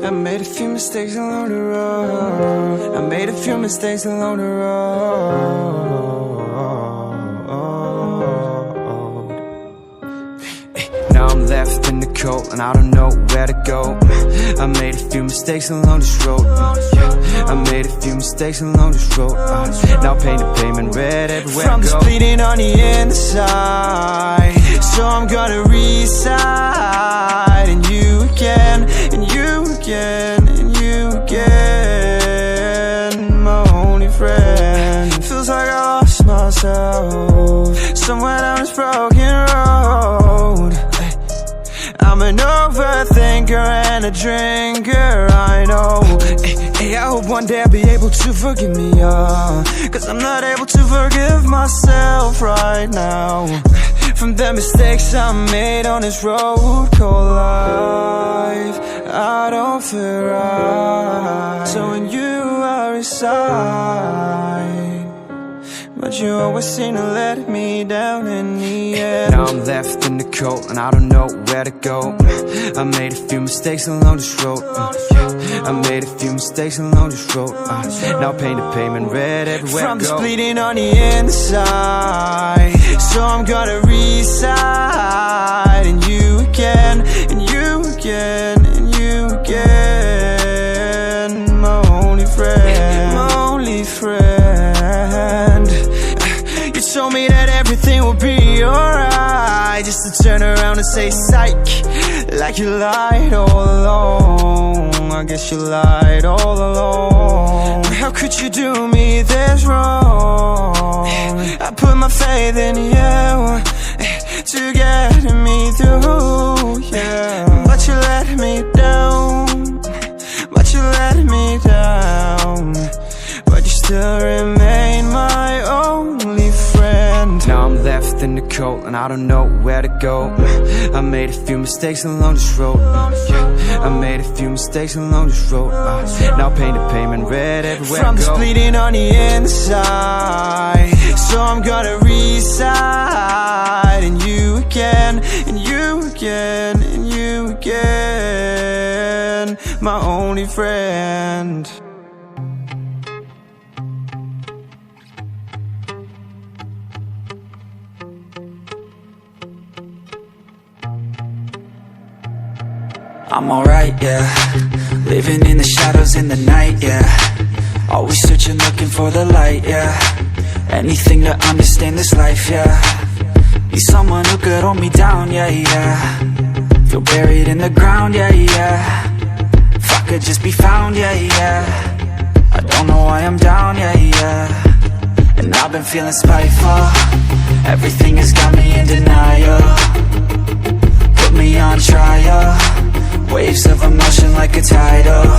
I made a few mistakes along the road. I made a few mistakes along the road. Now I'm left in the cold and I don't know where to go. I made a few mistakes along this road. I made a few mistakes along this road. Now pain and payment red everywhere I go. From this bleeding on the inside, so I'm gonna reside. And you again, and you again, and you again, my only friend. Feels like I lost myself somewhere down this broken road. I'm an overthinker and a drinker, I know. Hey, I hope one day I'll be able to forgive me, cause I'm not able to forgive myself right now. From the mistakes I made on this road called life, I don't feel right. So when you are inside, but you always seem to let me down in the end. Now I'm left in the cold and I don't know where to go. I made a few mistakes along this road. I made a few mistakes along this road. Now pain and payment red everywhere I go. From this bleeding on the inside, so I'm gonna reside. And you again, and you again, and you again, my only friend, my only friend. You told me that everything would be alright, just to turn around and say psych, like you lied all along. I guess you lied all along. How could you do me this wrong? I put my faith in you to get me through, yeah. But you let me down, but you let me down. But you still remain my only friend. Now I'm left in the cold and I don't know where to go. I made a few mistakes along this road. I made a few mistakes along this road. Now pain and payment red everywhere I go. From this bleeding on the inside, so I'm gonna reside. And you again, and you again, and you again, my only friend. I'm alright, yeah. Living in the shadows in the night, yeah. Always searching, looking for the light, yeah. Anything to understand this life, yeah. Need someone who could hold me down, yeah, yeah. Feel buried in the ground, yeah, yeah. If I could just be found, yeah, yeah. I don't know why I'm down, yeah, yeah. And I've been feeling spiteful. Everything has got me in denial. Put me on trial. Waves of emotion like a tidal.